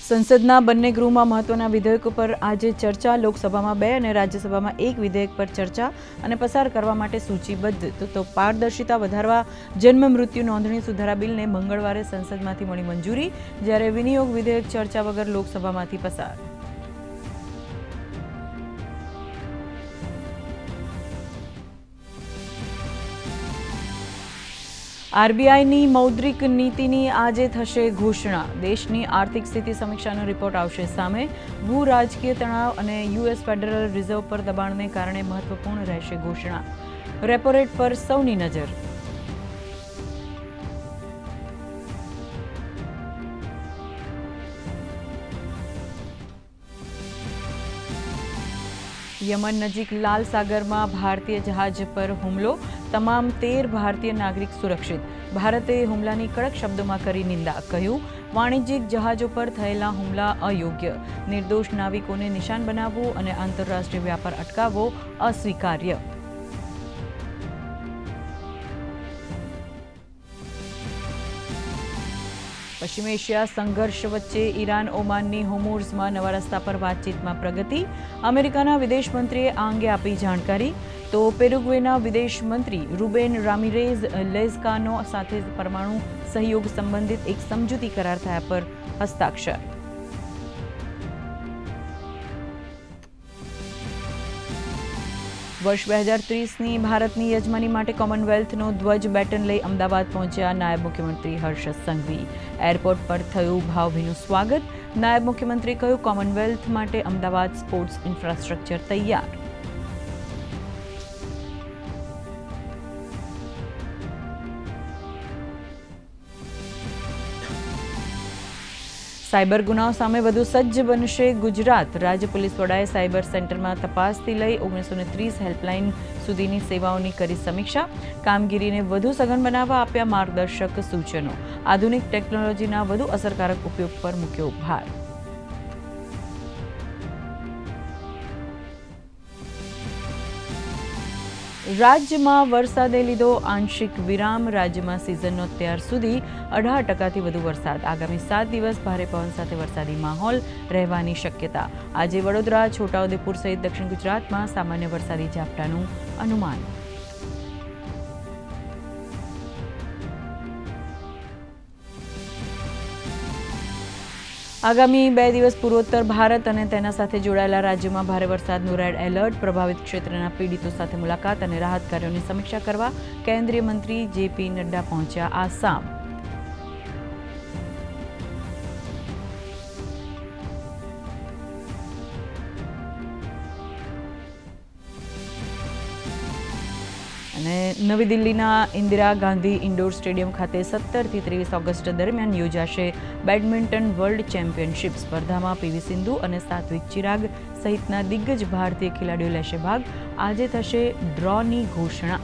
સંસદના બંને ગૃહમાં મહત્વના વિધેયકો પર આજે ચર્ચા. લોકસભામાં 2 અને રાજ્યસભામાં 1 વિધેયક પર ચર્ચા અને પસાર કરવા માટે સૂચિબદ્ધ. તો પારદર્શિતા વધારવા જન્મ મૃત્યુ નોંધણી સુધારા બિલને મંગળવારે સંસદમાંથી મળી મંજૂરી, જ્યારે વિનિયોગ વિધેયક ચર્ચા વગર લોકસભામાંથી પસાર. આરબીઆઈની મૌદ્રિક નીતિની આજે થશે ઘોષણા. દેશની આર્થિક સ્થિતિ સમીક્ષાનો રિપોર્ટ આવશે સામે. ભૂ રાજકીય તણાવ અને યુએસ ફેડરલ રિઝર્વ પર દબાણને કારણે મહત્વપૂર્ણ રહેશે ઘોષણા. રેપો રેટ પર સૌની નજર. યમન નજીક લાલ સાગરમાં ભારતીય જહાજ પર હુમલો. તમામ 13 ભારતીય નાગરિક સુરક્ષિત. ભારતે હુમલાની કડક શબ્દોમાં કરી નિંદા. કહ્યું, વાણિજ્યિક જહાજો પર થયેલા હુમલા અયોગ્ય. નિર્દોષ નાવિકોને નિશાન બનાવવું અને આંતરરાષ્ટ્રીય વ્યાપાર અટકાવવો અસ્વીકાર્ય. પશ્ચિમ એશિયા સંઘર્ષ વચ્ચે ઈરાન ઓમાનની હોર્મુઝમાં નવા રસ્તા પર વાતચીતમાં પ્રગતિ. અમેરિકાના વિદેશ મંત્રીએ આ અંગે આપી જાણકારી. તો પેરુગ્વેના વિદેશ મંત્રી રૂબેન રામિરેઝ લેઝકાનો સાથે પરમાણુ સહયોગ સંબંધિત એક સમજૂતી કરાર થયા પર હસ્તાક્ષર. વર્ષ 2030ની ભારતની યજમાની માટે કોમનવેલ્થનો ધ્વજ બેટન લઈ અમદાવાદ પહોંચ્યા નાયબ મુખ્યમંત્રી હર્ષ સંઘવી. એરપોર્ટ પર થયું ભાવભીનું સ્વાગત. નાયબ મુખ્યમંત્રીએ કહ્યું, કોમનવેલ્થ માટે અમદાવાદ સ્પોર્ટ્સ ઇન્ફ્રાસ્ટ્રક્ચર તૈયાર. સાયબર ગુનાઓ સામે વધુ સજ્જ બનશે ગુજરાત. રાજ્ય પોલીસ વડાએ સાયબર સેન્ટરમાં તપાસથી લઈ 1930 હેલ્પલાઇન સુધીની સેવાઓની કરી સમીક્ષા. કામગીરીને વધુ સઘન બનાવવા આપ્યા માર્ગદર્શક સૂચનો. આધુનિક ટેકનોલોજીના વધુ અસરકારક ઉપયોગ પર મૂક્યો ભાર. રાજ્યમાં વરસાદે લીધો આંશિક વિરામ. રાજ્યમાં સિઝનનો અત્યાર સુધી 18% વધુ વરસાદ. આગામી 7 દિવસ ભારે પવન સાથે વરસાદી માહોલ રહેવાની શક્યતા. આજે વડોદરા, છોટાઉદેપુર સહિત દક્ષિણ ગુજરાતમાં સામાન્ય વરસાદી ઝાપટાનું અનુમાન. આગામી 2 દિવસ પૂર્વોત્તર ભારત અને તેના સાથે જોડાયેલા રાજ્યોમાં ભારે વરસાદનું રેડ એલર્ટ. પ્રભાવિત ક્ષેત્રના પીડિતો સાથે મુલાકાત અને રાહત કાર્યોની સમીક્ષા કરવા કેન્દ્રીય મંત્રી જેપી નડ્ડા પહોંચ્યા આસામ. અને નવી દિલ્હીના ઇન્દિરા ગાંધી ઇન્ડોર સ્ટેડિયમ ખાતે 17 થી 23 ઓગસ્ટ દરમિયાન યોજાશે બેડમિન્ટન વર્લ્ડ ચેમ્પિયનશિપ. સ્પર્ધામાં પીવી સિંધુ અને સાત્વિક ચિરાગ સહિતના દિગ્ગજ ભારતીય ખેલાડીઓ લેશે ભાગ. આજે થશે ડ્રોની ઘોષણા.